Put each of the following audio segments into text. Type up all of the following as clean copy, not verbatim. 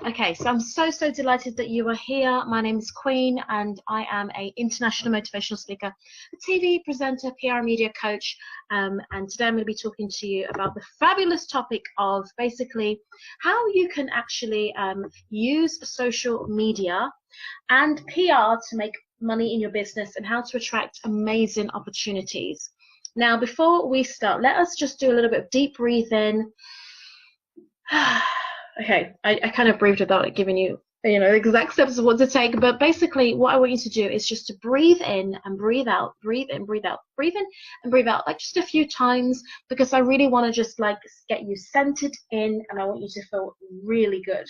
Okay, so I'm so delighted that you are here. My name is Queen and I am an international motivational speaker, a TV presenter, PR media coach, and today I'm going to be talking to you about the fabulous topic of basically how you can actually use social media and PR to make money in your business and how to attract amazing opportunities. Now, before we start, let us just do a little bit of deep breathing. Okay, I kind of breathed without giving you, the exact steps of what to take, but basically what I want you to do is just to breathe in and breathe out, breathe in, breathe out, breathe in and breathe out, like just a few times, because I really want to just like get you centered in and I want you to feel really good.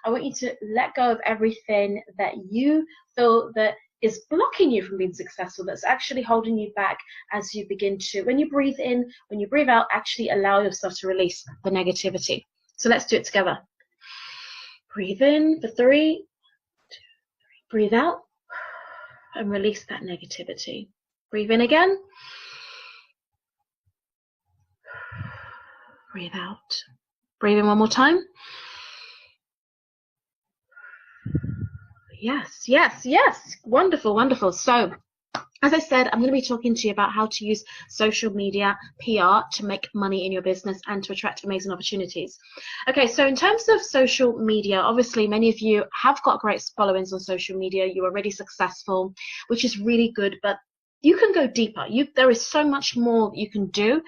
I want you to let go of everything that you feel that is blocking you from being successful, that's actually holding you back as you begin to, when you breathe in, when you breathe out, actually allow yourself to release the negativity. So let's do it together. Breathe in for 3, 2, 3. Breathe out and release that negativity. Breathe in again. Breathe out. Breathe in one more time. Yes, yes, yes. Wonderful, wonderful. So, as I said, I'm going to be talking to you about how to use social media PR to make money in your business and to attract amazing opportunities. Okay, so in terms of social media, obviously many of you have got great followings on social media. You're already successful, which is really good, but you can go deeper. There is so much more you can do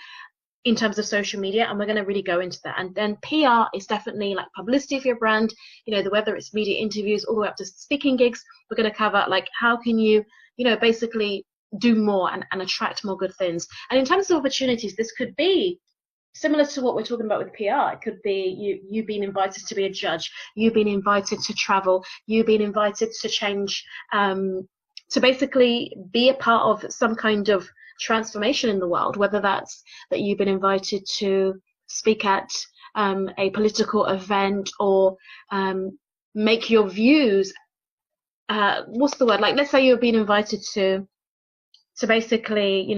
in terms of social media, and we're going to really go into that. And then PR is definitely like publicity for your brand, whether it's media interviews all the way up to speaking gigs. We're going to cover like how can you basically do more and attract more good things. And in terms of opportunities, this could be similar to what we're talking about with PR. It could be you being invited to be a judge, you being invited to travel, you being invited to change, to basically be a part of some kind of transformation in the world, whether that's that you've been invited to speak at a political event or make your views, what's the word, like let's say you're being invited to basically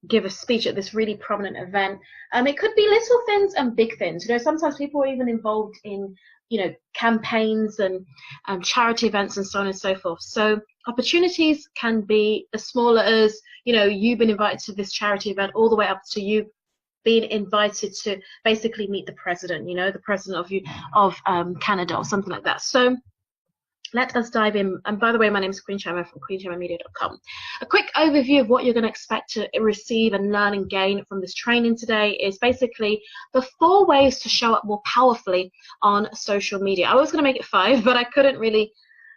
give a speech at this really prominent event. It could be little things and big things. Sometimes people are even involved in campaigns and charity events and so on and so forth. So opportunities can be as small as you've been invited to this charity event, all the way up to you being invited to basically meet the president, the president of Canada or something like that. So let us dive in. And by the way, my name is Queen Chama from queenchamamedia.com. A quick overview of what you're going to expect to receive and learn and gain from this training today is basically the 4 ways to show up more powerfully on social media. I was going to make it 5, but I couldn't really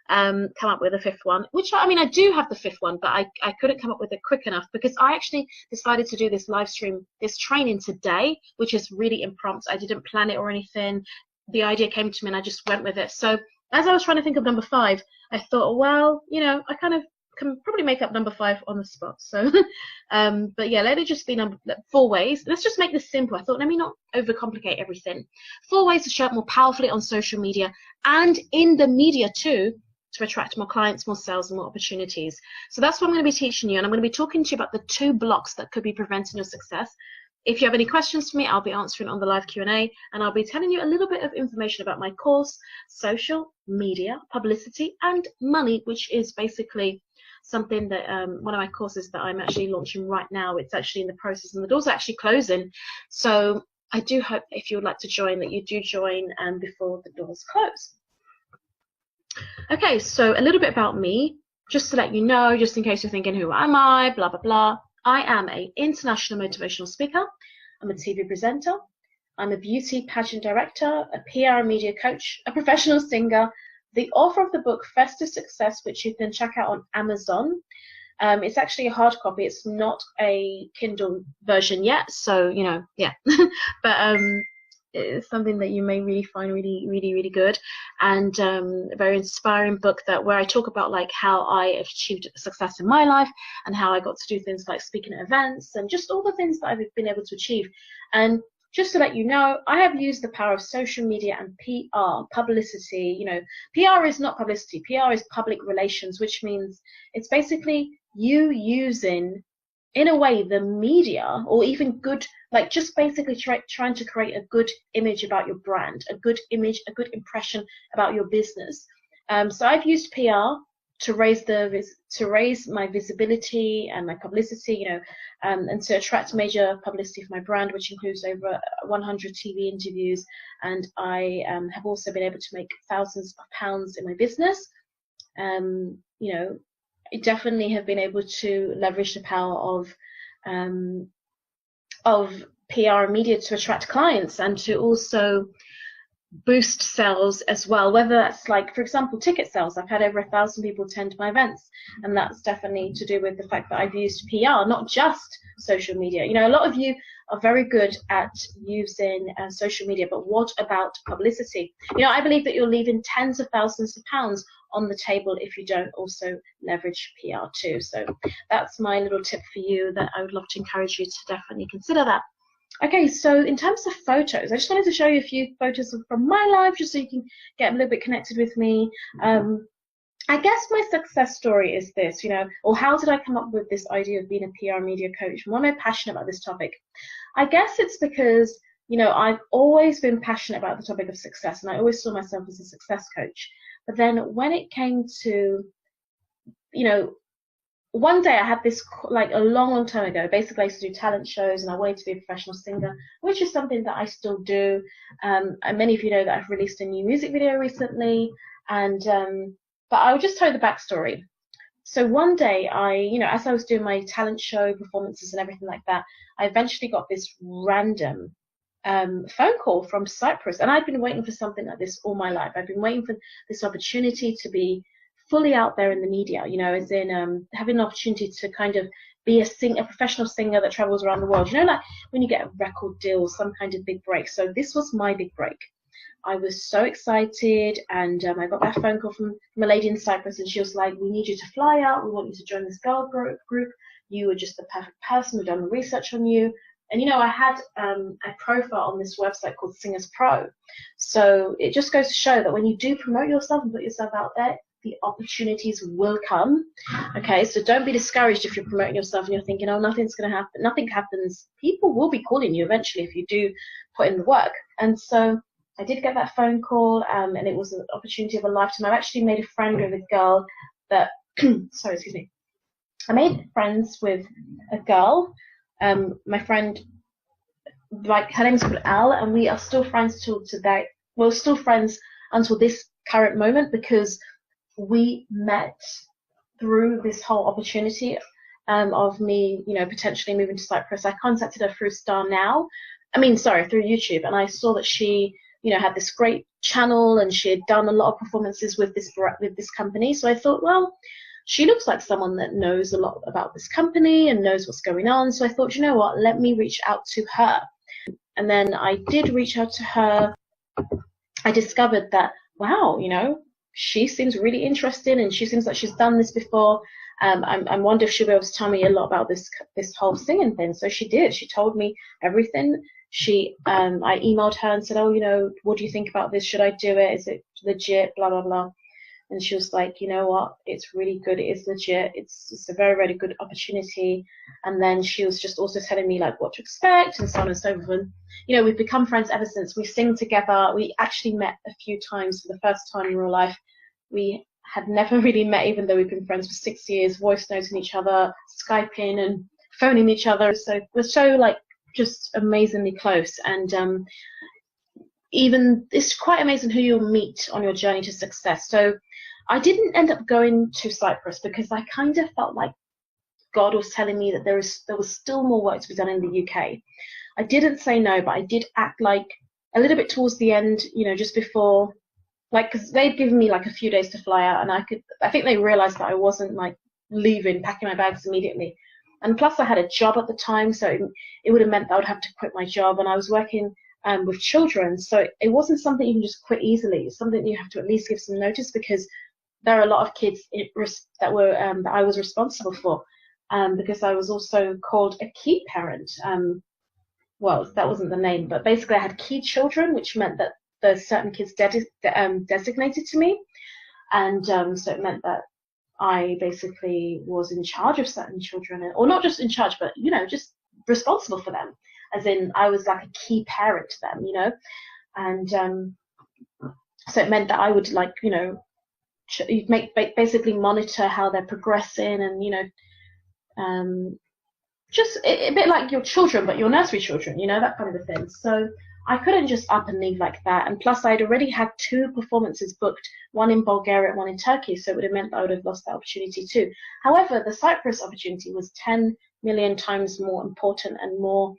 come up with a 5th one, which I do have the 5th one, but I couldn't come up with it quick enough because I actually decided to do this live stream, this training today, which is really impromptu. I didn't plan it or anything. The idea came to me and I just went with it. So as I was trying to think of number 5, I thought, well, I kind of can probably make up number 5 on the spot. So, but yeah, let it just be 4 ways. Let's just make this simple. I thought, let me not overcomplicate everything. 4 ways to show up more powerfully on social media and in the media too, to attract more clients, more sales, and more opportunities. So that's what I'm going to be teaching you, and I'm going to be talking to you about the 2 blocks that could be preventing your success. If you have any questions for me, I'll be answering on the live Q&A, and I'll be telling you a little bit of information about my course, Social Media, Publicity, and Money, which is basically something that one of my courses that I'm actually launching right now. It's actually in the process, and the doors are actually closing. So I do hope that if you would like to join, that you do join before the doors close. Okay, so a little bit about me, just to let you know, just in case you're thinking, who am I, blah, blah, blah. I am an international motivational speaker. I'm a TV presenter. I'm a beauty pageant director, a PR and media coach, a professional singer, the author of the book Festive Success, which you can check out on Amazon. It's actually a hard copy. It's not a Kindle version yet, so, yeah. But it's something that you may really find really good, and a very inspiring book where I talk about like how I achieved success in my life and how I got to do things like speaking at events and just all the things that I've been able to achieve. And just to let you know, I have used the power of social media and PR, publicity. PR is not publicity. PR is public relations, which means it's basically you using in a way, the media, or even good, like just basically trying to create a good image about your brand, a good image, a good impression about your business. So I've used PR to raise my visibility and my publicity, and to attract major publicity for my brand, which includes over 100 TV interviews. And I have also been able to make thousands of pounds in my business. I definitely have been able to leverage the power of PR and media to attract clients and to also boost sales as well, whether that's like, for example, ticket sales. I've had over 1,000 people attend my events, and that's definitely to do with the fact that I've used PR, not just social media. A lot of you are very good at using social media, but what about publicity? I believe that you're leaving tens of thousands of pounds on the table if you don't also leverage PR too. So that's my little tip for you that I would love to encourage you to definitely consider that. Okay, so in terms of photos, I just wanted to show you a few photos from my life just so you can get a little bit connected with me. I guess my success story is this, or how did I come up with this idea of being a PR media coach? Why am I passionate about this topic? I guess it's because, I've always been passionate about the topic of success, and I always saw myself as a success coach. But then when it came to, one day I had this, like a long time ago, basically I used to do talent shows and I wanted to be a professional singer, which is something that I still do. And many of you know that I've released a new music video recently. And but I'll just tell you the backstory. So one day as I was doing my talent show performances and everything like that, I eventually got this random phone call from Cyprus. And I'd been waiting for something like this all my life. I've been waiting for this opportunity to be fully out there in the media, as in having an opportunity to kind of be a professional singer that travels around the world. Like when you get a record deal or some kind of big break. So this was my big break. I was so excited, and I got that phone call from a lady in Cyprus, and she was like, "We need you to fly out. We want you to join this girl group. You are just the perfect person. We've done the research on you." And I had a profile on this website called Singers Pro. So it just goes to show that when you do promote yourself and put yourself out there, the opportunities will come. Okay, so don't be discouraged if you're promoting yourself and you're thinking, oh, nothing's going to happen. Nothing happens. People will be calling you eventually if you do put in the work. And so I did get that phone call, and it was an opportunity of a lifetime. I've actually made a friend with a girl that, sorry, excuse me. I made friends with a girl, my friend, like her name's called Al, and we are still friends till today. We're still friends until this current moment because we met through this whole opportunity of me, potentially moving to Cyprus. I contacted her through through YouTube, and I saw that she, had this great channel and she had done a lot of performances with this company. So I thought, well, she looks like someone that knows a lot about this company and knows what's going on. So I thought, you know what, let me reach out to her. And then I did reach out to her. I discovered that, wow, she seems really interesting, and she seems like she's done this before. I wonder if she'll be able to tell me a lot about this whole singing thing. So she did. She told me everything. I emailed her and said, oh, what do you think about this? Should I do it? Is it legit? Blah, blah, blah. And she was like, you know what? It's really good. It is legit. It's a very, very good opportunity. And then she was just also telling me like what to expect and so on and so forth. And, we've become friends ever since. We sing together. We actually met a few times for the first time in real life. We had never really met, even though we've been friends for 6 years, voice noting each other, Skyping and phoning each other. So we're so just amazingly close. And even it's quite amazing who you'll meet on your journey to success. So I didn't end up going to Cyprus because I kind of felt like God was telling me that there was still more work to be done in the UK. I didn't say no, but I did act like a little bit towards the end, just before, because they'd given me a few days to fly out, and I think they realized that I wasn't leaving, packing my bags immediately. And plus I had a job at the time, so it would have meant that I would have to quit my job, and I was working with children, so it wasn't something you can just quit easily. It's something you have to at least give some notice, because there are a lot of kids that I was responsible for, because I was also called a key parent. Well, that wasn't the name, but basically I had key children, which meant that there's certain kids designated to me, and so it meant that I basically was in charge of certain children, or not just in charge, but, you know, just responsible for them. As in, I was like a key parent to them, you know, and so it meant that I would, like, you know, basically monitor how they're progressing, and, you know, just a bit like your children, but your nursery children, you know, that kind of a thing. So I couldn't just up and leave like that. And plus, I'd already had 2 performances booked, one in Bulgaria, one in Turkey. So it would have meant that I would have lost that opportunity too. However, the Cyprus opportunity was 10 million times more important and more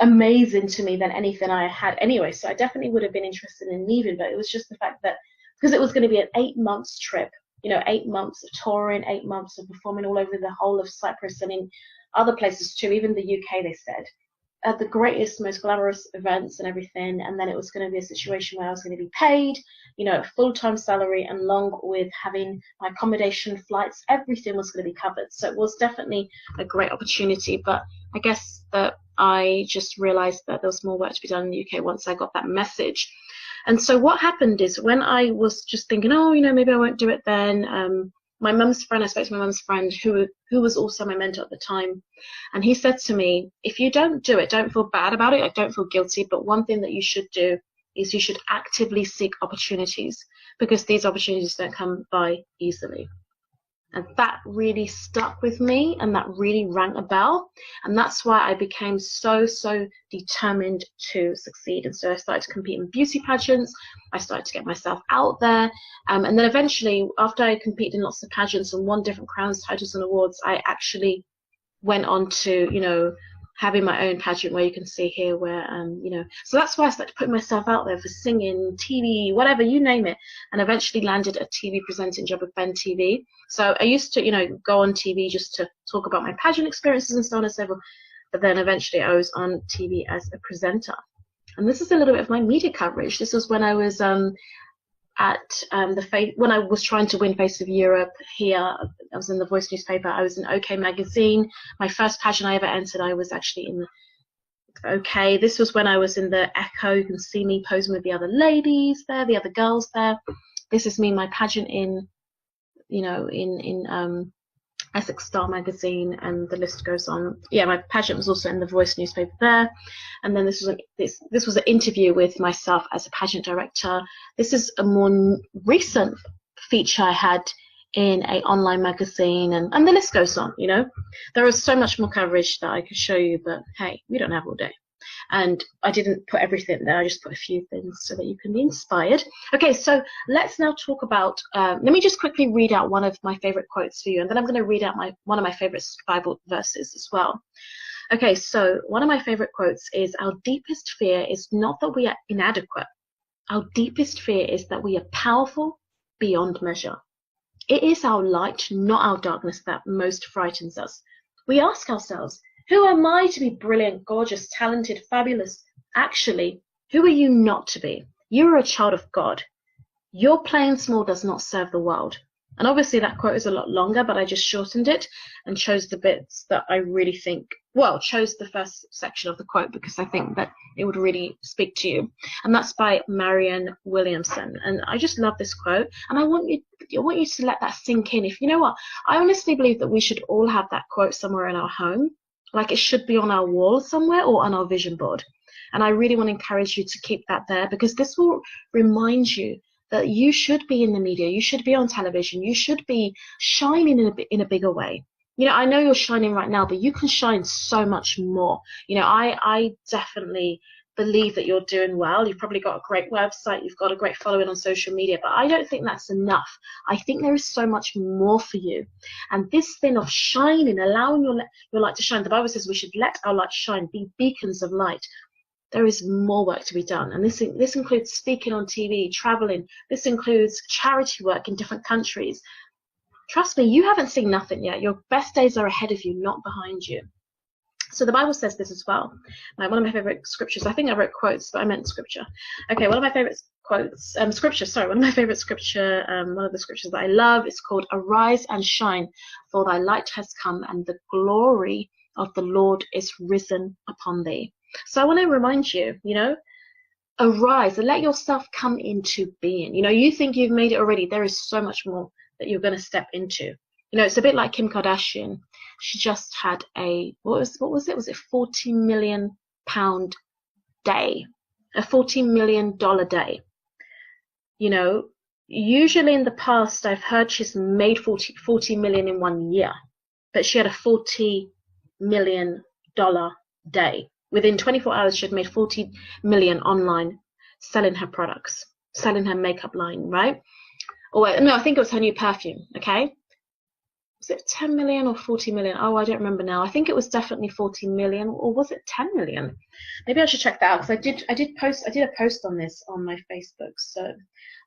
amazing to me than anything I had anyway. So I definitely would have been interested in leaving, but it was just the fact that because it was going to be an 8 months trip, you know, 8 months of touring, 8 months of performing all over the whole of Cyprus and in other places too, even the UK, they said, at the greatest, most glamorous events and everything. And then it was going to be a situation where I was going to be paid, you know, a full-time salary, and along with having my accommodation, flights, everything was going to be covered. So it was definitely a great opportunity. But I guess that I just realized that there was more work to be done in the UK once I got that message. And so what happened is, when I was just thinking, oh, you know, maybe I won't do it then, my mum's friend, I spoke to my mum's friend who was also my mentor at the time, and he said to me, if you don't do it, don't feel bad about it, like, don't feel guilty, but one thing that you should do is you should actively seek opportunities, because these opportunities don't come by easily. And that really stuck with me, and that really rang a bell. And that's why I became so determined to succeed. And so I started to compete in beauty pageants. I started to get myself out there. And then eventually, after I competed in lots of pageants and won different crowns, titles, and awards, I actually went on to, you know, having my own pageant, where you can see here where, you know, so that's why I started putting myself out there for singing, TV, whatever, you name it, and eventually landed a TV presenting job at Ben TV. So I used to, you know, go on TV just to talk about my pageant experiences and so on and so forth, but then eventually I was on TV as a presenter. And this is a little bit of my media coverage. This was when I was when I was trying to win Face of Europe here. I was in the Voice newspaper. I was in OK magazine. My first pageant I ever entered, I was actually in OK. This was when I was in the Echo. You can see me posing with the other ladies there, the other girls there. This is me, my pageant in, you know, in Essex Star magazine, and the list goes on. Yeah, my pageant was also in the Voice newspaper there. And then this was an interview with myself as a pageant director. This is a more recent feature I had in an online magazine, and the list goes on, you know. There is so much more coverage that I could show you, but hey, we don't have all day. And I didn't put everything there, I just put a few things so that you can be inspired. Okay, so let's now talk about, let me just quickly read out one of my favorite quotes for you, and then I'm going to read out one of my favorite Bible verses as well. Okay, so one of my favorite quotes is, our deepest fear is not that we are inadequate. Our deepest fear is that we are powerful beyond measure. It is our light, not our darkness, that most frightens us. We ask ourselves, who am I to be brilliant, gorgeous, talented, fabulous? Actually, who are you not to be? You are a child of God. Your playing small does not serve the world. And obviously that quote is a lot longer, but I just shortened it and chose the bits that I really think, well, chose the first section of the quote because I think that it would really speak to you. And that's by Marianne Williamson. And I just love this quote. And I want you to let that sink in. If you know what, I honestly believe that we should all have that quote somewhere in our home. Like it should be on our wall somewhere or on our vision board. And I really want to encourage you to keep that there, because this will remind you that you should be in the media, you should be on television, you should be shining in a bigger way. You know, I know you're shining right now, but you can shine so much more. You know, I definitely believe that you're doing well. You've probably got a great website, you've got a great following on social media, but I don't think that's enough. I think there is so much more for you. And this thing of shining, allowing your light to shine, the Bible says we should let our light shine, be beacons of light. There is more work to be done. And this includes speaking on TV, traveling. This includes charity work in different countries. Trust me, you haven't seen nothing yet. Your best days are ahead of you, not behind you. So the Bible says this as well. One of my favorite scriptures, I think I wrote quotes, but I meant scripture. Okay, one of my favorite quotes, one of the scriptures that I love is called, "Arise and shine, for thy light has come, and the glory of the Lord is risen upon thee." So I want to remind you, you know, arise and let yourself come into being. You know, you think you've made it already. There is so much more that you're going to step into. You know, it's a bit like Kim Kardashian. She just had a, what was it? Was it £40 million day? A $40 million day. You know, usually in the past, I've heard she's made 40 million in 1 year, but she had a $40 million day. Within 24 hours, she had made 40 million online selling her products, selling her makeup line, right? Or no, I think it was her new perfume, okay? Was it 10 million or 40 million? Oh, I don't remember now. I think it was definitely 40 million, or was it 10 million? Maybe I should check that out, because I did a post on this on my Facebook, so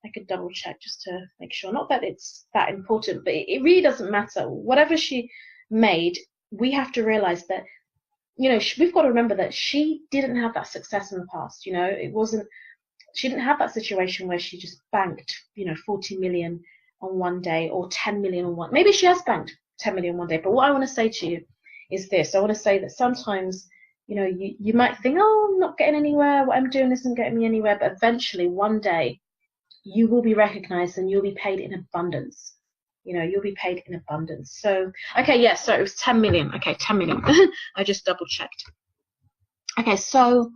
I could double check just to make sure. Not that it's that important, but it really doesn't matter. Whatever she made, we have to realize that, you know, we've got to remember that she didn't have that success in the past. You know, she didn't have that situation where she just banked, you know, 40 million on one day, or 10 million on one. Maybe she has banked 10 million one day. But what I want to say to you is this. I want to say that sometimes, you know, you might think, oh, I'm not getting anywhere. What I'm doing isn't getting me anywhere. But eventually, one day, you will be recognized and you'll be paid in abundance. You know, you'll be paid in abundance. So, okay, yeah, so it was 10 million. Okay, 10 million. I just double checked. Okay, so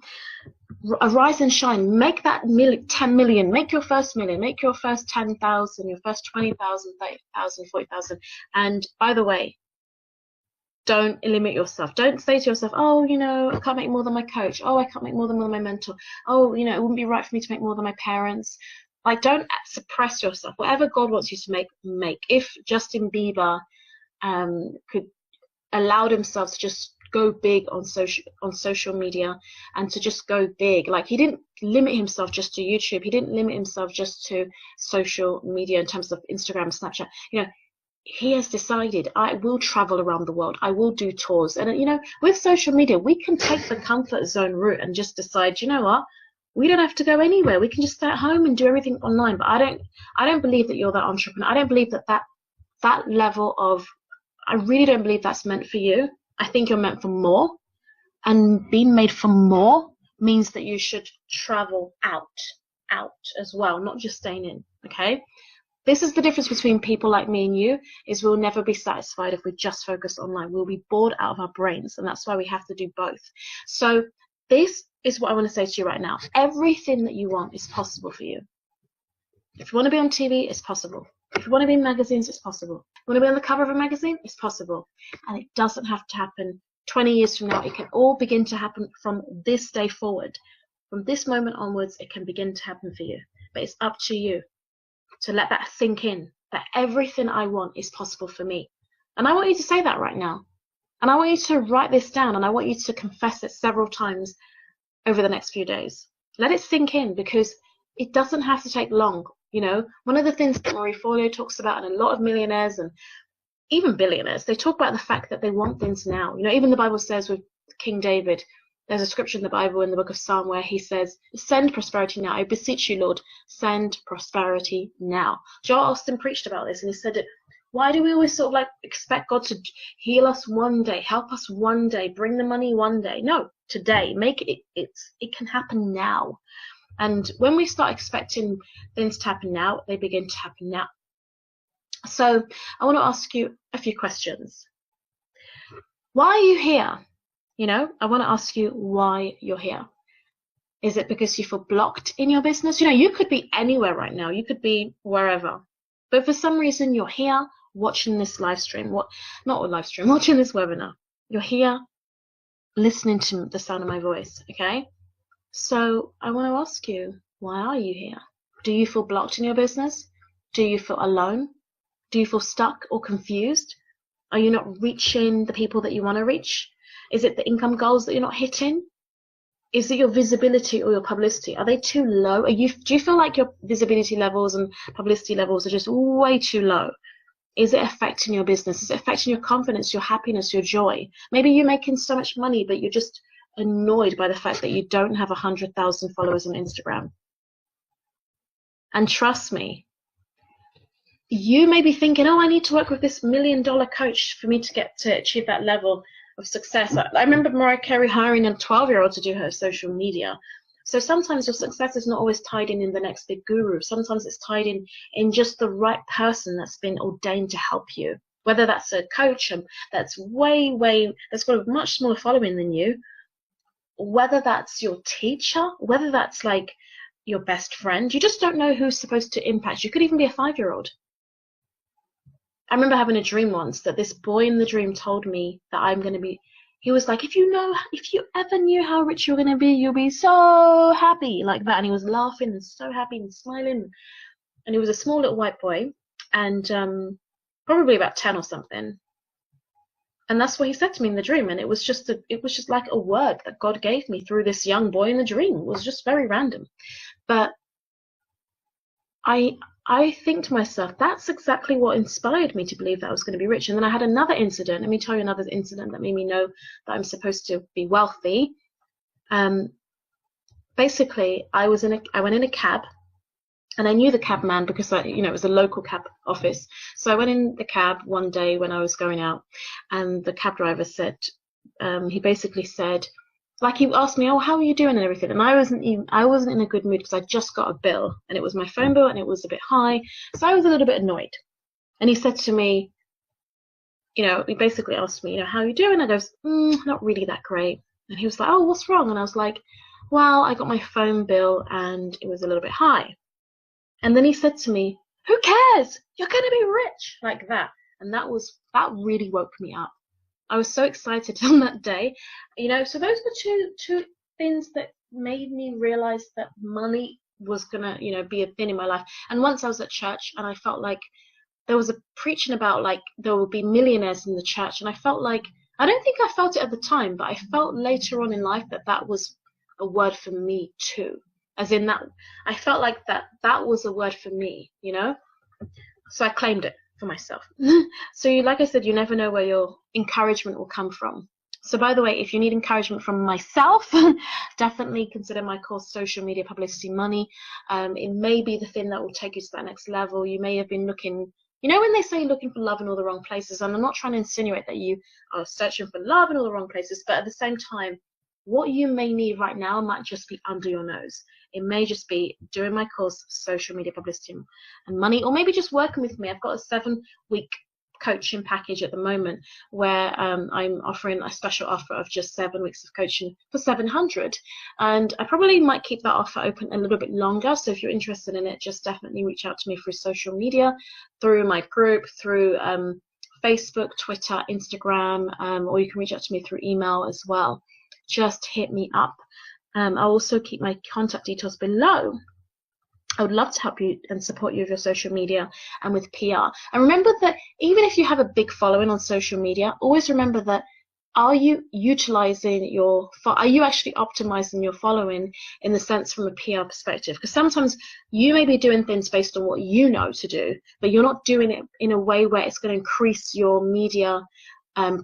arise and shine. Make that 10 million. Make your first million. Make your first 10,000, your first 20,000, 30,000, 40,000. And by the way, don't limit yourself. Don't say to yourself, oh, you know, I can't make more than my coach. Oh, I can't make more than my mentor. Oh, you know, it wouldn't be right for me to make more than my parents. Like, don't suppress yourself. Whatever God wants you to make, make. If Justin Bieber could allow himself to just go big on social media and to just go big, like, he didn't limit himself just to YouTube. He didn't limit himself just to social media in terms of Instagram, Snapchat. You know, he has decided, I will travel around the world. I will do tours. And, you know, with social media, we can take the comfort zone route and just decide, you know what? We don't have to go anywhere. We can just stay at home and do everything online. But I don't believe that you're that entrepreneur. I don't believe that level of, I really don't believe that's meant for you. I think you're meant for more. And being made for more means that you should travel out as well, not just staying in, okay? This is the difference between people like me and you, is we'll never be satisfied if we just focus online. We'll be bored out of our brains, and that's why we have to do both. So this is what I want to say to you right now. Everything that you want is possible for you. If you want to be on TV, it's possible. If you want to be in magazines, it's possible. If you want to be on the cover of a magazine, it's possible. And it doesn't have to happen 20 years from now. It can all begin to happen from this day forward. From this moment onwards, it can begin to happen for you. But it's up to you to let that sink in, that everything I want is possible for me. And I want you to say that right now. And I want you to write this down, and I want you to confess it several times over the next few days. Let it sink in, because it doesn't have to take long. You know, one of the things that Marie Forleo talks about, and a lot of millionaires and even billionaires, they talk about the fact that they want things now. You know, even the Bible says with King David, there's a scripture in the Bible in the book of Psalm where he says, send prosperity now. I beseech you, Lord, send prosperity now. Joel Austin preached about this, and he said, why do we always sort of like expect God to heal us one day, help us one day, bring the money one day? No, today. Make it, it can happen now. And when we start expecting things to happen now, they begin to happen now. So I want to ask you a few questions. Why are you here? You know, I want to ask you why you're here. Is it because you feel blocked in your business? You know, you could be anywhere right now. You could be wherever. But for some reason, you're here watching this live stream. Watching this webinar. You're here listening to the sound of my voice, okay? So I want to ask you, why are you here? Do you feel blocked in your business? Do you feel alone? Do you feel stuck or confused? Are you not reaching the people that you want to reach? Is it the income goals that you're not hitting? Is it your visibility or your publicity? Are they too low? Do you feel like your visibility levels and publicity levels are just way too low? Is it affecting your business? Is it affecting your confidence, your happiness, your joy? Maybe you're making so much money, but you're just annoyed by the fact that you don't have 100,000 followers on Instagram. And trust me, you may be thinking, oh, I need to work with this $1 million coach for me to achieve that level of success. I remember Mariah Carey hiring a 12-year-old to do her social media. So sometimes your success is not always tied in the next big guru. Sometimes it's tied in just the right person that's been ordained to help you. Whether that's a coach that's that's got a much smaller following than you, whether that's your teacher, whether that's like your best friend. You just don't know who's supposed to impact you. Could even be a 5-year-old. I remember having a dream once that this boy in the dream told me that I'm going to be, he was like, if you ever knew how rich you're going to be, you'll be so happy, like that. And he was laughing and so happy and smiling. And he was a small little white boy, and probably about 10 or something. And that's what he said to me in the dream. And it was just like a word that God gave me through this young boy in the dream. It was just very random. But I think to myself, that's exactly what inspired me to believe that I was going to be rich. And then I had another incident. Let me tell you another incident that made me know that I'm supposed to be wealthy. Basically, I went in a cab, and I knew the cab man because it was a local cab office. So I went in the cab one day when I was going out, and the cab driver said, he basically said, like, he asked me, oh, how are you doing and everything? And I wasn't in a good mood because I just got a bill, and it was my phone bill, and it was a bit high. So I was a little bit annoyed. And he said to me, he basically asked me, how are you doing? I goes, not really that great. And he was like, oh, what's wrong? And I was like, well, I got my phone bill and it was a little bit high. And then he said to me, who cares? You're going to be rich, like that. And that really woke me up. I was so excited on that day, so those were two things that made me realize that money was gonna, be a thing in my life. And once I was at church, and I felt like there was a preaching about like there will be millionaires in the church, and I felt like, I don't think I felt it at the time, but I felt later on in life that was a word for me too. As in that, I felt like that was a word for me, So I claimed it for myself. So like I said, you never know where your encouragement will come from. So by the way, if you need encouragement from myself, definitely consider my course, Social Media Publicity Money. It may be the thing that will take you to that next level. You may have been looking, when they say looking for love in all the wrong places, and I'm not trying to insinuate that you are searching for love in all the wrong places, but at the same time, what you may need right now might just be under your nose. It may just be doing my course, Social Media Publicity and Money, or maybe just working with me. I've got a 7-week coaching package at the moment where I'm offering a special offer of just 7 weeks of coaching for $700. And I probably might keep that offer open a little bit longer. So if you're interested in it, just definitely reach out to me through social media, through my group, through Facebook, Twitter, Instagram, or you can reach out to me through email as well. Just hit me up. I'll also keep my contact details below. I would love to help you and support you with your social media and with PR. And remember that even if you have a big following on social media, always remember that are you actually optimizing your following in the sense from a PR perspective? Because sometimes you may be doing things based on what you know to do, but you're not doing it in a way where it's going to increase your media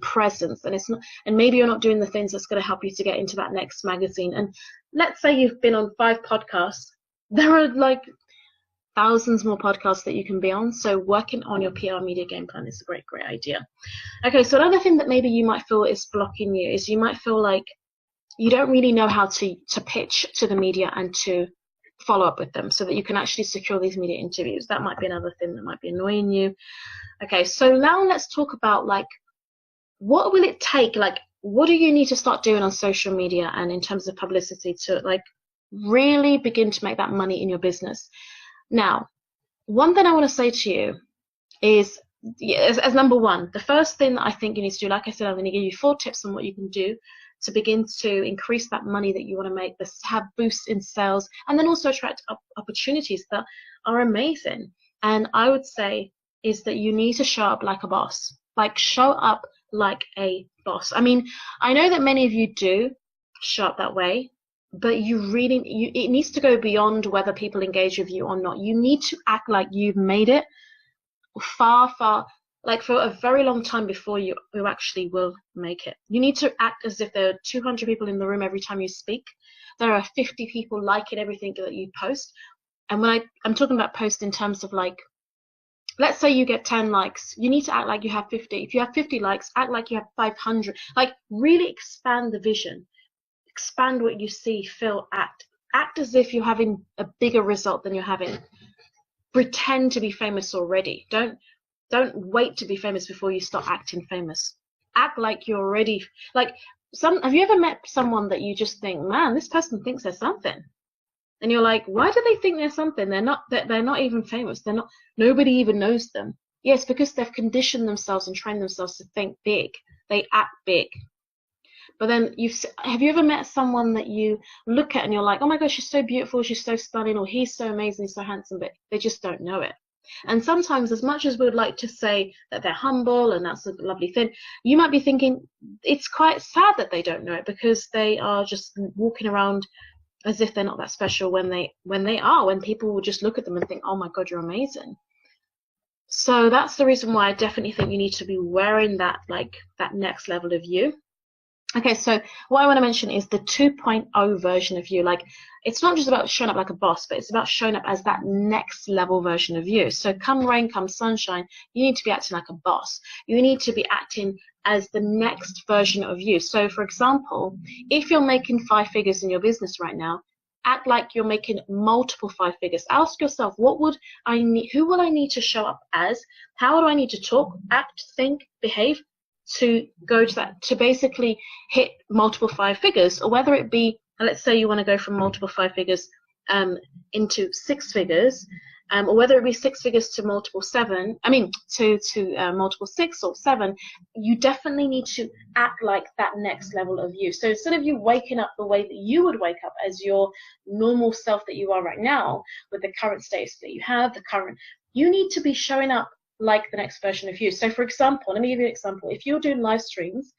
presence, and maybe you're not doing the things that's going to help you to get into that next magazine. And let's say you've been on 5 podcasts, there are like thousands more podcasts that you can be on. So working on your PR media game plan is a great idea. Okay, so another thing that maybe you might feel is blocking you is you might feel like you don't really know how to pitch to the media and to follow up with them so that you can actually secure these media interviews. That might be another thing that might be annoying you. Okay, so now let's talk about like, what will it take? Like, what do you need to start doing on social media and in terms of publicity to like really begin to make that money in your business? Now, one thing I want to say to you is, as number one, the first thing that I think you need to do, like I said, I'm going to give you 4 tips on what you can do to begin to increase that money that you want to make, have boosts in sales, and then also attract opportunities that are amazing. And I would say is that you need to show up like a boss. Like, show up like a boss. I mean, I know that many of you do show up that way, but it needs to go beyond whether people engage with you or not. You need to act like you've made it far, like for a very long time before you actually will make it. You need to act as if there are 200 people in the room every time you speak. There are 50 people liking everything that you post. And when I'm talking about post in terms of like, let's say you get 10 likes, you need to act like you have 50. If you have 50 likes, act like you have 500. Like, really expand the vision. Expand what you see, feel, act. act as if you're having a bigger result than you're having. Pretend to be famous already. Don't wait to be famous before you start acting famous. Act like you're already, like, have you ever met someone that you just think, man, this person thinks they're something? And you're like, why do they think they're something? They're not even famous. Nobody even knows them. Yes, because they've conditioned themselves and trained themselves to think big. They act big. But then have you ever met someone that you look at and you're like, oh my gosh, she's so beautiful, she's so stunning, or he's so amazing, so handsome, but they just don't know it. And sometimes, as much as we would like to say that they're humble and that's a lovely thing, you might be thinking it's quite sad that they don't know it, because they are just walking around as if they're not that special when people will just look at them and think, oh my God, you're amazing. So that's the reason why I definitely think you need to be wearing that next level of you. Okay, so what I want to mention is the 2.0 version of you. Like, it's not just about showing up like a boss, but it's about showing up as that next level version of you. So come rain, come sunshine, you need to be acting like a boss. You need to be acting as the next version of you. So, for example, if you're making 5 figures in your business right now, act like you're making multiple 5 figures. Ask yourself, what would I need? Who will I need to show up as? How do I need to talk, act, think, behave to go to that, to basically hit multiple 5 figures? Or whether it be, let's say you want to go from multiple 5 figures into 6 figures, or whether it be 6 figures to multiple 7, to multiple 6 or 7, you definitely need to act like that next level of you. So instead of you waking up the way that you would wake up as your normal self that you are right now, with the current status that you have, you need to be showing up like the next version of you. So for example, let me give you an example. If you're doing live streams,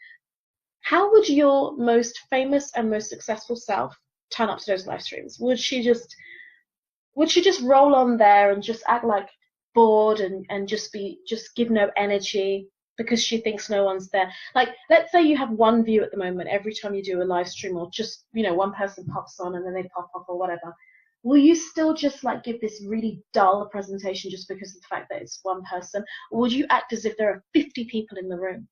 how would your most famous and most successful self turn up to those live streams? Would she just roll on there and just act like bored and just give no energy because she thinks no one's there? Like, let's say you have 1 view at the moment every time you do a live stream, or just, one person pops on and then they pop off or whatever. Will you still just give this really dull presentation just because of the fact that it's 1 person? Or would you act as if there are 50 people in the room?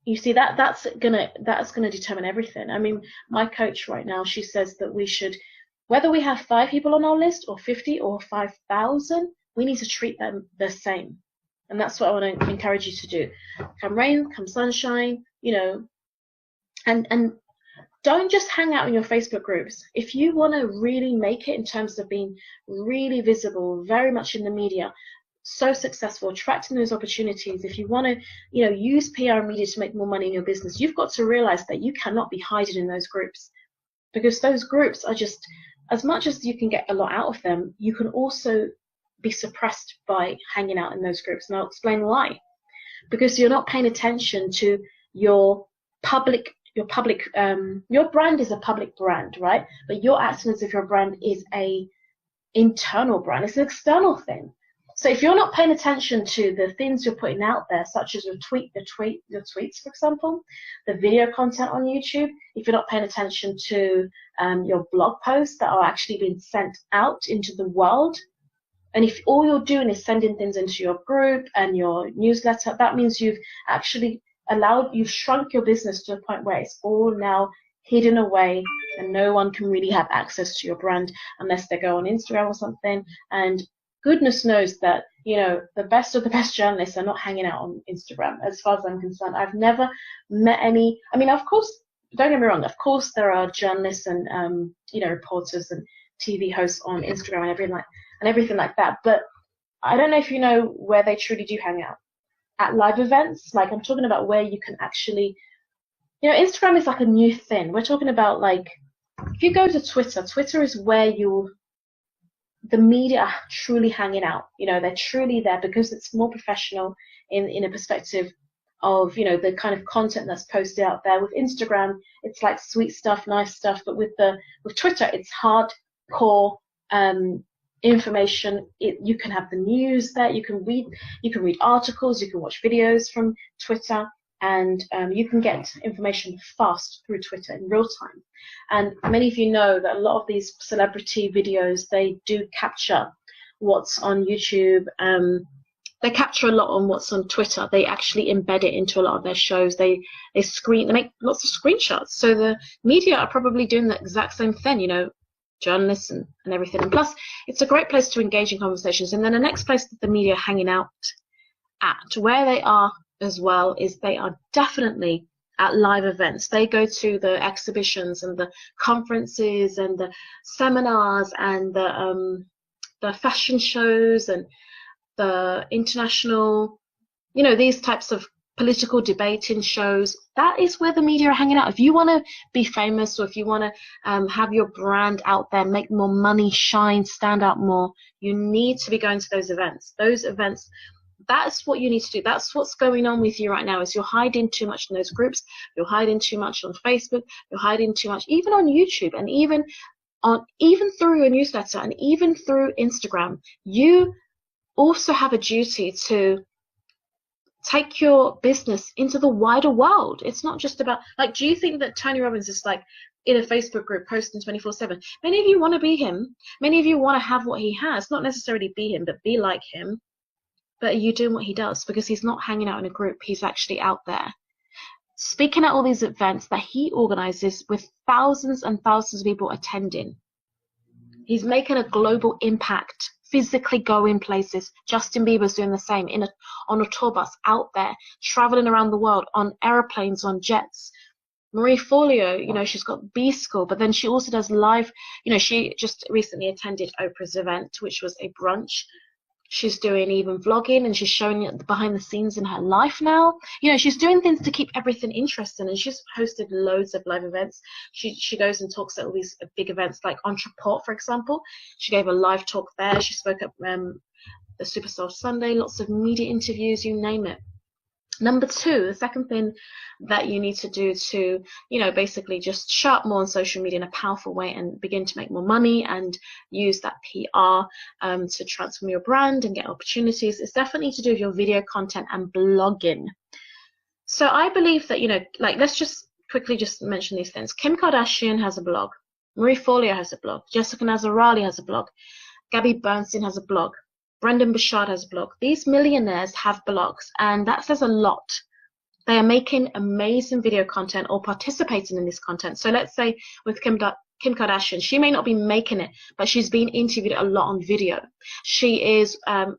You see, that's gonna determine everything. I mean, my coach right now, she says that we should, whether we have 5 people on our list or 50 or 5,000, we need to treat them the same. And that's what I want to encourage you to do. Come rain, come sunshine, and don't just hang out in your Facebook groups. If you want to really make it in terms of being really visible, very much in the media, so successful, attracting those opportunities, if you want to, use PR and media to make more money in your business, you've got to realize that you cannot be hiding in those groups, because those groups are just, as much as you can get a lot out of them, you can also be suppressed by hanging out in those groups. And I'll explain why. Because you're not paying attention to your public, your brand is a public brand, right? But you're acting as if your brand is a internal brand. It's an external thing. So if you're not paying attention to the things you're putting out there, such as your tweets, for example, the video content on YouTube, if you're not paying attention to your blog posts that are actually being sent out into the world, and if all you're doing is sending things into your group and your newsletter, that means you've actually you've shrunk your business to a point where it's all now hidden away and no one can really have access to your brand unless they go on Instagram or something. And goodness knows that, the best of the best journalists are not hanging out on Instagram, as far as I'm concerned. I've never met any. I mean, of course, don't get me wrong, of course there are journalists and, reporters and TV hosts on Instagram and everything like that. But I don't know if you know where they truly do hang out. At live events, like I'm talking about where you can actually, Instagram is like a new thing. We're talking about if you go to Twitter is where the media are truly hanging out. They're truly there because it's more professional in a perspective of, the kind of content that's posted out there. With Instagram, it's like sweet stuff, nice stuff, but with Twitter, it's hardcore information. You can have the news there, you can read articles, you can watch videos from Twitter, and you can get information fast through Twitter in real time. And many of you know that a lot of these celebrity videos, they do capture what's on YouTube they capture a lot on what's on Twitter. They actually embed it into a lot of their shows. They make lots of screenshots. So the media are probably doing the exact same thing, you know, journalists and everything. And plus, it's a great place to engage in conversations. And then the next place that the media are hanging out at, where they are as well, is they are definitely at live events. They go to the exhibitions and the conferences and the seminars and the fashion shows and the international, you know, these types of political debating shows. That is where the media are hanging out. If you want to be famous, or if you want to have your brand out there, make more money, shine, stand out more, you need to be going to those events. Those events, that's what you need to do. That's what's going on with you right now, is you're hiding too much in those groups. You're hiding too much on Facebook. You're hiding too much even on YouTube, and even through a newsletter, and even through Instagram. You also have a duty to take your business into the wider world. It's not just about, like, do you think that Tony Robbins is like in a Facebook group posting 24/7? Many of you want to be him. Many of you want to have what he has, not necessarily be him, but be like him. But are you doing what he does? Because he's not hanging out in a group. He's actually out there speaking at all these events that he organizes with thousands and thousands of people attending. He's making a global impact, physically going places. Justin Bieber's doing the same on a tour bus, out there, traveling around the world, on airplanes, on jets. Marie Forleo, you know, she's got B School, but then she also does live, you know, she just recently attended Oprah's event, which was a brunch. She's doing even vlogging, and she's showing it behind the scenes in her life now. You know, she's doing things to keep everything interesting, and she's hosted loads of live events. She goes and talks at all these big events, like Entreport, for example. She gave a live talk there. She spoke at the Superstar Sunday, lots of media interviews, you name it. Number two, the second thing that you need to do to, you know, basically just show up more on social media in a powerful way and begin to make more money and use that PR to transform your brand and get opportunities, is definitely to do with your video content and blogging. So I believe that, you know, like, let's just quickly just mention these things. Kim Kardashian has a blog. Marie Forleo has a blog. Jessica Nazarali has a blog. Gabby Bernstein has a blog. Brendan Burchard has a blog. These millionaires have blogs, and that says a lot. They are making amazing video content or participating in this content. So let's say with Kim Kardashian, she may not be making it, but she's been interviewed a lot on video. She is,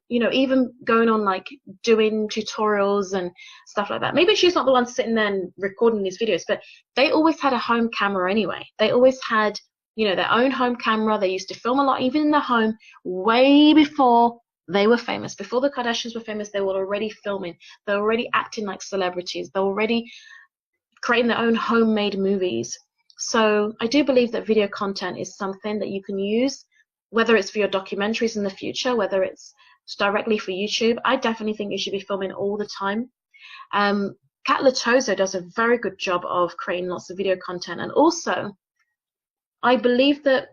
you know, even going on, like, doing tutorials and stuff like that. Maybe she's not the one sitting there and recording these videos, but they always had a home camera anyway. They always had, you know, their own home camera. They used to film a lot, even in their home, way before they were famous. Before the Kardashians were famous, they were already filming. They were already acting like celebrities. They were already creating their own homemade movies. So I do believe that video content is something that you can use, whether it's for your documentaries in the future, whether it's directly for YouTube. I definitely think you should be filming all the time. Kat Latozo does a very good job of creating lots of video content. And also, I believe that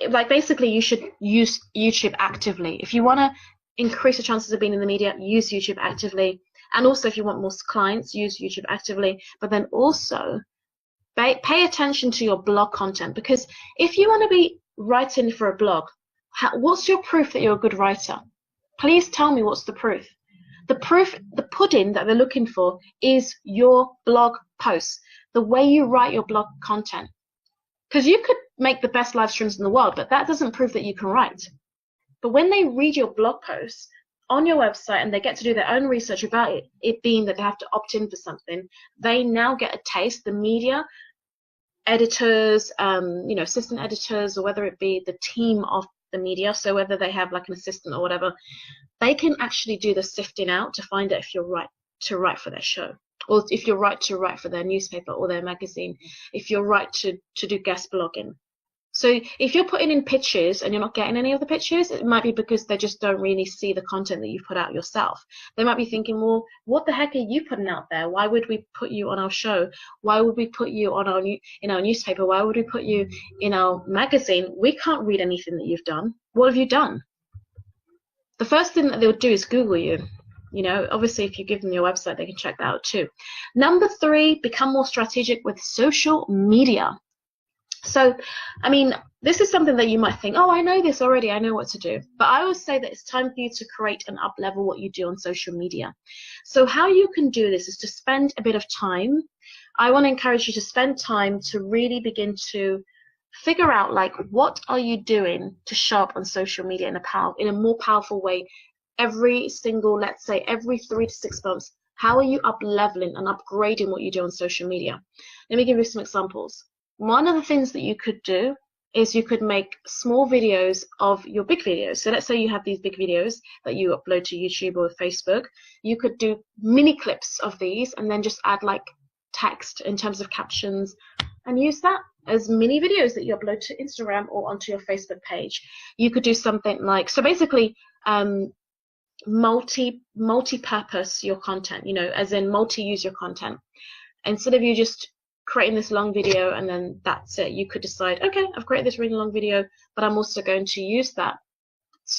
like, basically, you should use YouTube actively. If you want to increase the chances of being in the media, use YouTube actively. And also, if you want more clients, use YouTube actively. But then also, pay attention to your blog content, because if you want to be writing for a blog, what's your proof that you're a good writer? Please tell me what's the proof. The proof, the pudding that they're looking for, is your blog posts, the way you write your blog content. Because you could make the best live streams in the world, but that doesn't prove that you can write. But when they read your blog posts on your website and they get to do their own research about it being that they have to opt in for something, they now get a taste. The media editors, you know, assistant editors, or whether it be the team of the media, so whether they have like an assistant or whatever, they can actually do the sifting out to find out if you're right to write for their show, or if you're right to write for their newspaper or their magazine, if you're right to do guest blogging. So if you're putting in pitches and you're not getting any of the pitches, it might be because they just don't really see the content that you've put out yourself. They might be thinking, well, what the heck are you putting out there? Why would we put you on our show? Why would we put you on in our newspaper? Why would we put you in our magazine? We can't read anything that you've done. What have you done? The first thing that they'll do is Google you. You know, obviously, if you give them your website, they can check that out too. Number 3, become more strategic with social media. So, I mean, this is something that you might think, oh, I know this already, I know what to do. But I always say that it's time for you to create and up-level what you do on social media. So how you can do this is to spend a bit of time. I want to encourage you to spend time to really begin to figure out, like, what are you doing to show up on social media in a more powerful way every single, let's say, every 3 to 6 months. How are you up-leveling and upgrading what you do on social media? Let me give you some examples. One of the things that you could do is you could make small videos of your big videos. So let's say you have these big videos that you upload to YouTube or Facebook. You could do mini clips of these and then just add like text in terms of captions and use that as mini videos that you upload to Instagram or onto your Facebook page. You could do something like, so basically multi-purpose your content, you know, as in multi-use your content. Instead of you just creating this long video and then that's it, you could decide, okay, I've created this really long video, but I'm also going to use that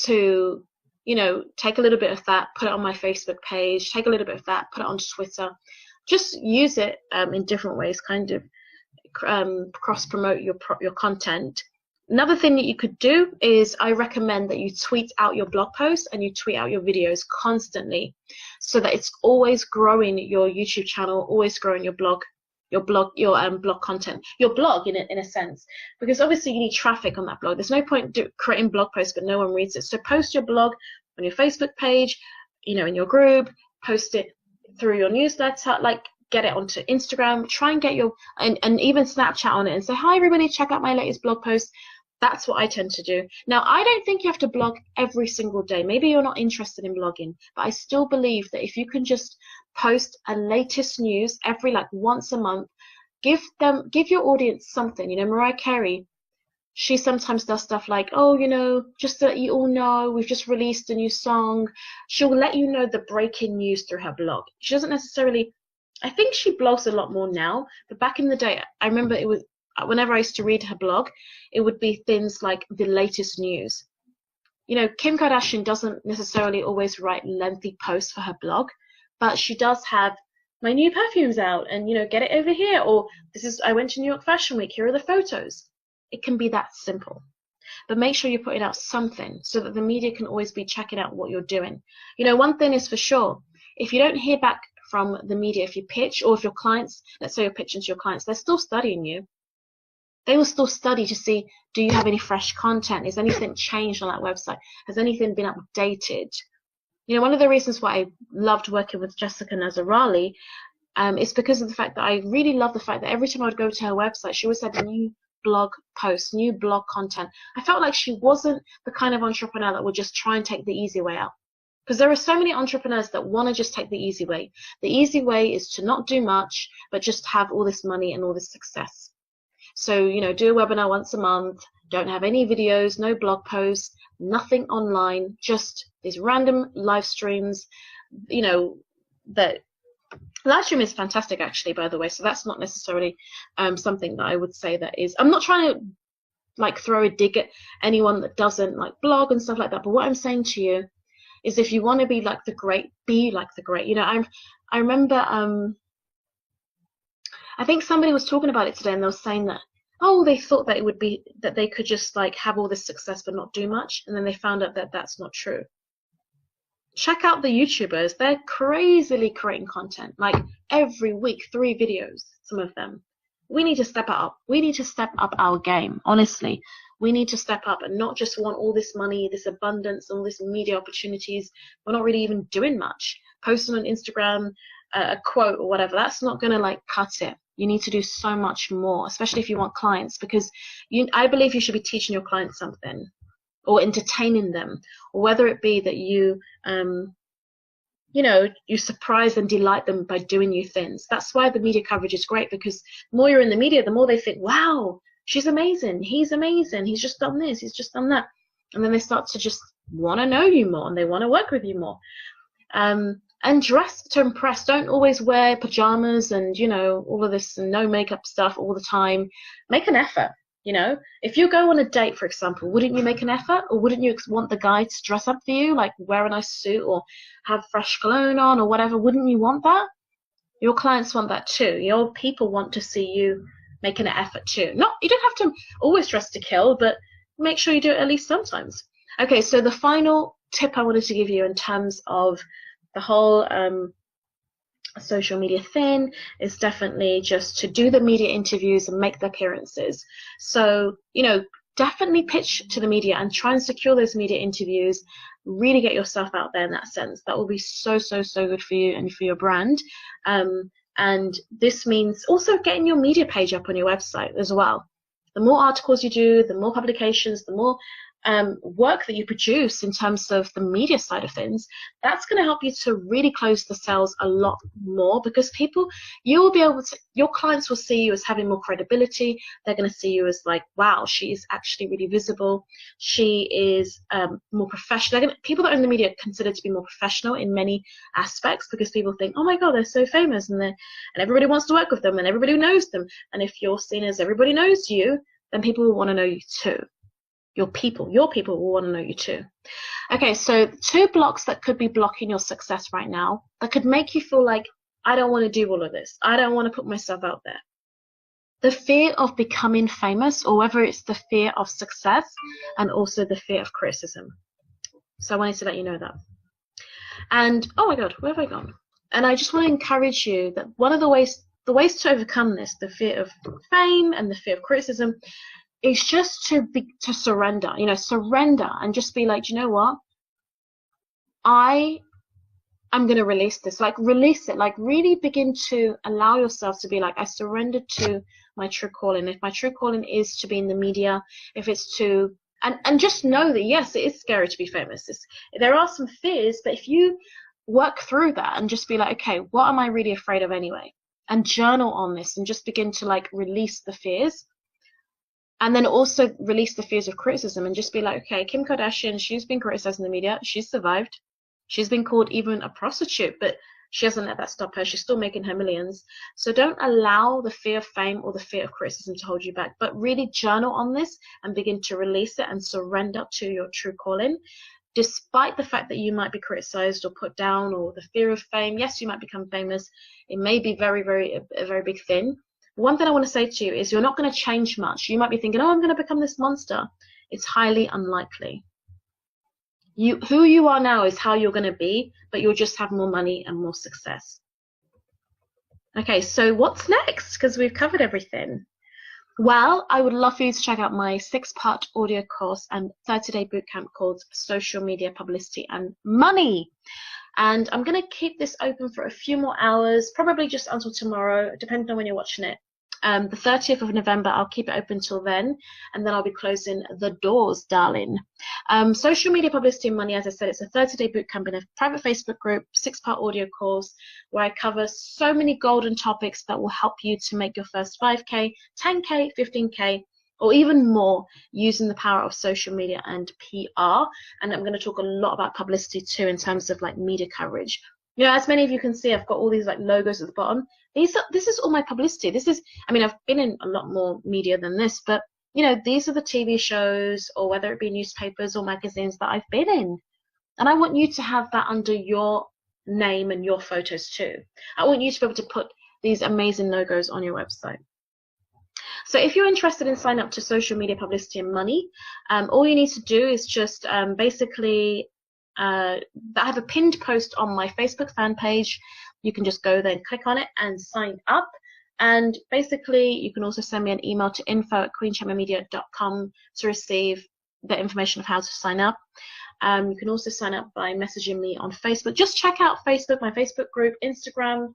to, you know, take a little bit of that, put it on my Facebook page, take a little bit of that, put it on Twitter. Just use it in different ways, kind of cross-promote your content. Another thing that you could do is I recommend that you tweet out your blog posts and you tweet out your videos constantly so that it's always growing your YouTube channel, always growing your blog content, your blog in a sense, because obviously you need traffic on that blog. There's no point creating blog posts but no one reads it. So post your blog on your Facebook page, you know, in your group, post it through your newsletter, like get it onto Instagram, try and get your and even Snapchat on it and say, hi everybody, check out my latest blog post. That's what I tend to do. Now, I don't think you have to blog every single day. Maybe you're not interested in blogging, but I still believe that if you can just post a latest news every like once a month, give your audience something. You know, Mariah Carey, she sometimes does stuff like, oh, you know, just so that you all know, we've just released a new song. She'll let you know the breaking news through her blog. She doesn't necessarily, I think she blogs a lot more now, but back in the day, I remember it was, whenever I used to read her blog, it would be things like the latest news. You know, Kim Kardashian doesn't necessarily always write lengthy posts for her blog, but she does have my new perfume's out and, you know, get it over here, or I went to New York Fashion Week, here are the photos. It can be that simple. But make sure you're putting out something so that the media can always be checking out what you're doing. You know, one thing is for sure, if you don't hear back from the media, if you pitch, or if your clients, let's say you're pitching to your clients, they're still studying you. They will still study to see, do you have any fresh content? Is anything changed on that website? Has anything been updated? You know, one of the reasons why I loved working with Jessica Nazarali is because of the fact that I really love the fact that every time I would go to her website, she always had new blog posts, new blog content. I felt like she wasn't the kind of entrepreneur that would just try and take the easy way out. Because there are so many entrepreneurs that want to just take the easy way. The easy way is to not do much, but just have all this money and all this success. So, you know, do a webinar once a month, don't have any videos, no blog posts, nothing online, just these random live streams. You know, that live stream is fantastic actually, by the way, so that's not necessarily something that I would say that is, I'm not trying to like throw a dig at anyone that doesn't like blog and stuff like that, but what I'm saying to you is if you want to be like the great, be like the great. You know, I remember I think somebody was talking about it today and they were saying that, oh, they thought that it would be that they could just like have all this success but not do much, and then they found out that that's not true. Check out the YouTubers. They're crazily creating content, like every week, 3 videos, some of them. We need to step up. We need to step up our game, honestly. We need to step up and not just want all this money, this abundance, all this media opportunities. We're not really even doing much. Posting on Instagram a quote or whatever, that's not going to like cut it. You need to do so much more, especially if you want clients, because I believe you should be teaching your clients something or entertaining them, or whether it be that you, you know, you surprise and delight them by doing new things. That's why the media coverage is great, because the more you're in the media, the more they think, wow, she's amazing, he's amazing, he's just done this, he's just done that. And then they start to just want to know you more and they want to work with you more. And dress to impress. Don't always wear pajamas and, you know, all of this no makeup stuff all the time. Make an effort, you know. If you go on a date, for example, wouldn't you make an effort? Or wouldn't you want the guy to dress up for you, like wear a nice suit or have fresh cologne on or whatever? Wouldn't you want that? Your clients want that too. Your people want to see you making an effort to. Not, you don't have to always dress to kill, but make sure you do it at least sometimes. Okay, so the final tip I wanted to give you in terms of the whole social media thing is definitely just to do the media interviews and make the appearances. So, you know, definitely pitch to the media and try and secure those media interviews. Really get yourself out there in that sense. That will be so good for you and for your brand. And this means also getting your media page up on your website as well. The more articles you do, the more publications, the more work that you produce in terms of the media side of things, that's going to help you to really close the sales a lot more, because you will be able to, your clients will see you as having more credibility. They're going to see you as like, wow, she is actually really visible. She is more professional. People that are in the media are considered to be more professional in many aspects, because people think, oh my God, they're so famous, and everybody wants to work with them and everybody knows them. And if you're seen as everybody knows you, then people will want to know you too. Your people will want to know you too. Okay, so 2 blocks that could be blocking your success right now, that could make you feel like, I don't want to do all of this. I don't want to put myself out there. The fear of becoming famous, or whether it's the fear of success, and also the fear of criticism. So I wanted to let you know that. And, oh my God, where have I gone? And I just want to encourage you that one of the ways to overcome this, the fear of fame and the fear of criticism, is just to surrender, surrender and just be like, you know what? I'm going to release this, release it, really begin to allow yourself to be like, I surrendered to my true calling. If my true calling is to be in the media, if it's to, and just know that, yes, it is scary to be famous. There are some fears, but if you work through that and just be like, okay, what am I really afraid of anyway? And journal on this and just begin to release the fears. And then also release the fears of criticism and just be like, okay, Kim Kardashian, she's been criticized in the media. She's survived. She's been called even a prostitute, but she hasn't let that stop her. She's still making her millions. So don't allow the fear of fame or the fear of criticism to hold you back, but really journal on this and begin to release it and surrender to your true calling. Despite the fact that you might be criticized or put down, or the fear of fame, yes, you might become famous. It may be a very big thing. One thing I want to say to you is you're not going to change much. You might be thinking, oh, I'm going to become this monster. It's highly unlikely. Who you are now is how you're going to be, but you'll just have more money and more success. Okay, so what's next? Because we've covered everything. Well, I would love for you to check out my 6-part audio course and 30-day bootcamp called Social Media, Publicity and Money. And I'm going to keep this open for a few more hours, probably just until tomorrow, depending on when you're watching it. The 30th of November, I'll keep it open till then, and then I'll be closing the doors, darling. Social Media, Publicity and Money, as I said, it's a 30-day bootcamp in a private Facebook group, 6-part audio course, where I cover so many golden topics that will help you to make your first 5K, 10K, 15K, or even more using the power of social media and PR. And I'm going to talk a lot about publicity too, in terms of media coverage. As many of you can see, I've got all these logos at the bottom. This is all my publicity. I've been in a lot more media than this, but these are the TV shows, or whether it be newspapers or magazines that I've been in. And I want you to have that under your name and your photos too. I want you to be able to put these amazing logos on your website. So if you're interested in signing up to Social Media, Publicity and Money, all you need to do is just I have a pinned post on my Facebook fan page. You can just go there and click on it and sign up. And basically, you can also send me an email to info@queenchairmanmedia.com to receive the information of how to sign up. You can also sign up by messaging me on Facebook. Just check out Facebook, my Facebook group, Instagram,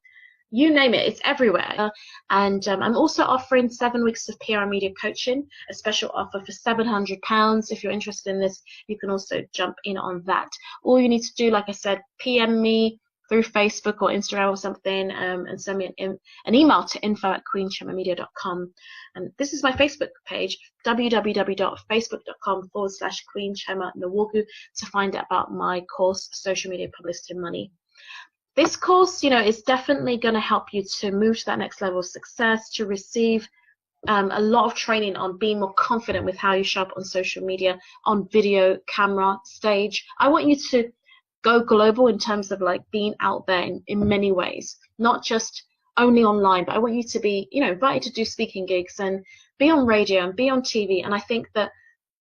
you name it, it's everywhere. And I'm also offering 7 weeks of PR media coaching, a special offer for £700. If you're interested in this, you can also jump in on that. All you need to do, like I said, PM me through Facebook or Instagram or something, and send me an email to info@queenchairmanmedia.com. And this is my Facebook page, www.facebook.com/queenchairmanmedia to find out about my course, Social Media, Publicity and Money. This course, is definitely going to help you to move to that next level of success, to receive a lot of training on being more confident with how you show up on social media, on video, camera, stage. I want you to go global in terms of being out there in many ways, not just only online, but I want you to be, invited to do speaking gigs and be on radio and be on TV. And I think that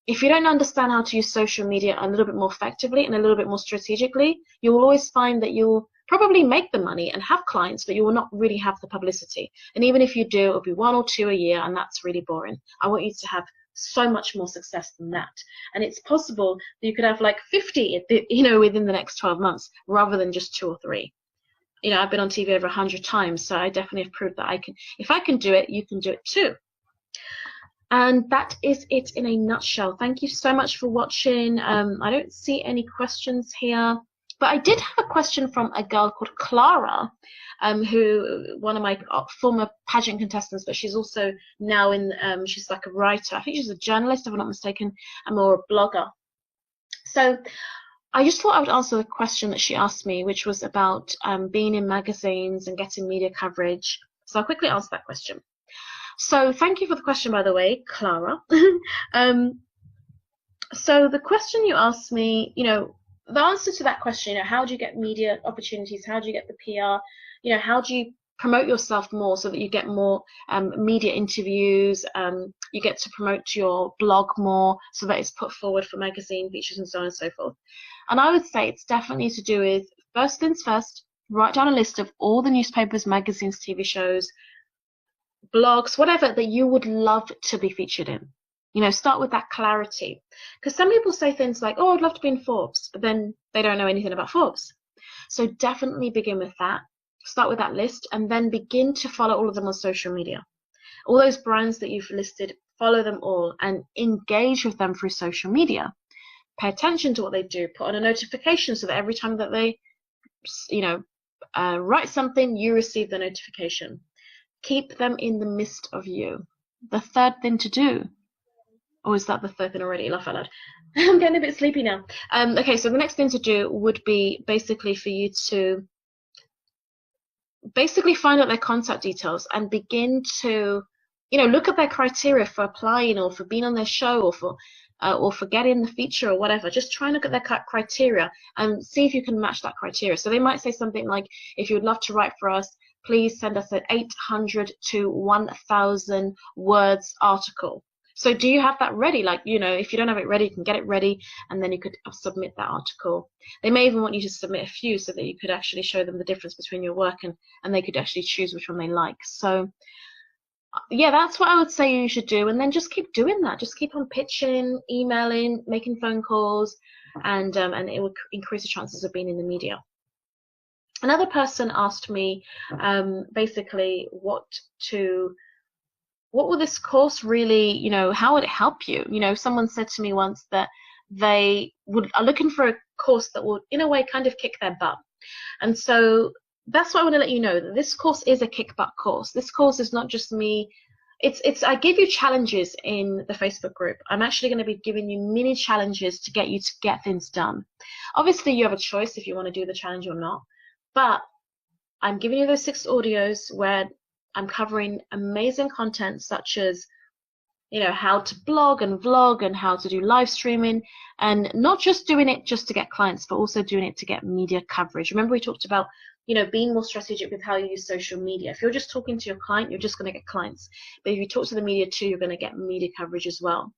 if you don't understand how to use social media a little bit more effectively and a little bit more strategically, you will always find that you'll probably make the money and have clients, but you will not really have the publicity. And even if you do, it'll be 1 or 2 a year, and that's really boring. I want you to have so much more success than that. And it's possible that you could have like 50, within the next 12 months, rather than just 2 or 3. I've been on TV over 100 times, so I definitely have proved that if I can do it, you can do it too. And that is it in a nutshell. Thank you so much for watching. I don't see any questions here, but I did have a question from a girl called Clara, who, one of my former pageant contestants, but she's also now she's like a writer. I think she's a journalist, if I'm not mistaken, or a blogger. So I just thought I would answer the question that she asked me, which was about being in magazines and getting media coverage. So I'll quickly answer that question. So thank you for the question, by the way, Clara. So the question you asked me, the answer to that question, how do you get media opportunities? How do you get the PR? How do you promote yourself more so that you get more media interviews? You get to promote your blog more so that it's put forward for magazine features and so on and so forth. And I would say it's definitely to do with, first things first, write down a list of all the newspapers, magazines, TV shows, blogs, whatever that you would love to be featured in. Start with that clarity. Because some people say things like, oh, I'd love to be in Forbes, but then they don't know anything about Forbes. So definitely begin with that. Start with that list and then begin to follow all of them on social media. All those brands that you've listed, follow them all and engage with them through social media. Pay attention to what they do. Put on a notification so that every time that they, write something, you receive the notification. Keep them in the midst of you. The third thing to do, or is that the third thing already? Laugh out loud. I'm getting a bit sleepy now. Okay, so the next thing to do would be basically for you to find out their contact details and begin to, look at their criteria for applying or for being on their show or for getting the feature or whatever. Just try and look at their criteria and see if you can match that criteria. So they might say something like, if you would love to write for us, please send us an 800 to 1,000 words article. So do you have that ready? Like, if you don't have it ready, you can get it ready and then you could submit that article. They may even want you to submit a few so that you could actually show them the difference between your work and they could actually choose which one they like. So yeah, that's what I would say you should do. And then just keep doing that. Just keep on pitching, emailing, making phone calls, and it will increase the chances of being in the media. Another person asked me basically what will this course really, how would it help you? Someone said to me once that they are looking for a course that will, in a way, kind of kick their butt. And so that's what I want to let you know, that this course is a kick butt course. This course is not just me. I give you challenges in the Facebook group. I'm actually going to be giving you mini challenges to get you to get things done. Obviously, you have a choice if you want to do the challenge or not. But I'm giving you those 6 audios where I'm covering amazing content such as, how to blog and vlog and how to do live streaming, and not just doing it just to get clients, but also doing it to get media coverage. Remember we talked about, being more strategic with how you use social media. If you're just talking to your client, you're just going to get clients. But if you talk to the media too, you're going to get media coverage as well.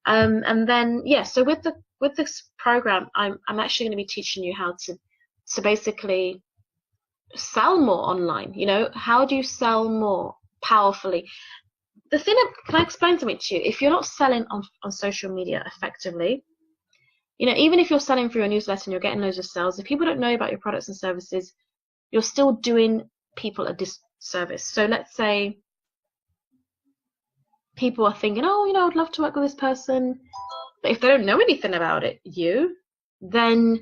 And then, yeah, so with this program, I'm actually going to be teaching you how to basically sell more online. How do you sell more powerfully? The thing that, can I explain something to you? If you're not selling on social media effectively, even if you're selling through a newsletter and you're getting loads of sales, if people don't know about your products and services, you're still doing people a disservice. So let's say people are thinking, oh, I'd love to work with this person, but if they don't know anything about it, then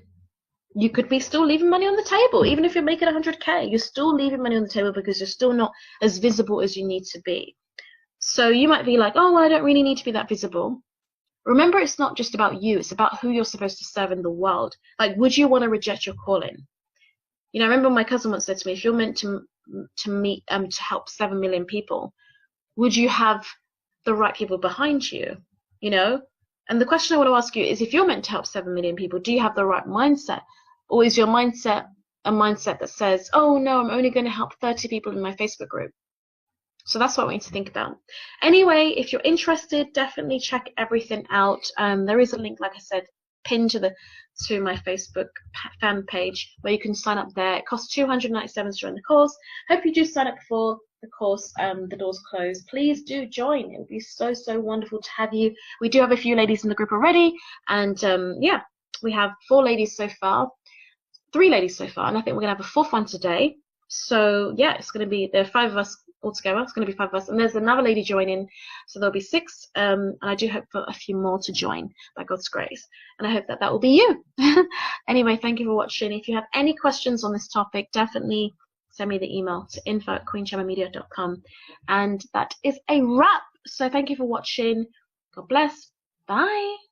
you could be still leaving money on the table. Even if you're making 100K, you're still leaving money on the table because you're still not as visible as you need to be. So you might be like, oh, well, I don't really need to be that visible. Remember, it's not just about you. It's about who you're supposed to serve in the world. Like, would you want to reject your calling? I remember my cousin once said to me, if you're meant to help 7 million people, would you have the right people behind you? And the question I want to ask you is, if you're meant to help 7 million people, do you have the right mindset? Or is your mindset, a mindset that says, oh no, I'm only going to help 30 people in my Facebook group. So that's what we need to think about. Anyway, if you're interested, definitely check everything out. There is a link, like I said, pinned to my Facebook fan page where you can sign up there. It costs $297 to join the course. Hope you do sign up for the course. The doors closed. Please do join. It would be so wonderful to have you. We do have a few ladies in the group already, and yeah, we have 4 ladies so far, 3 ladies so far, and I think we're gonna have a 4th one today. So yeah, it's gonna be, there are 5 of us altogether. It's going to be 5 of us, and there's another lady joining, so there'll be 6. And I do hope for a few more to join by God's grace, and I hope that will be you. Anyway, thank you for watching. If you have any questions on this topic, definitely send me the email to info@queenchammermedia.com, and that is a wrap. So thank you for watching. God bless. Bye.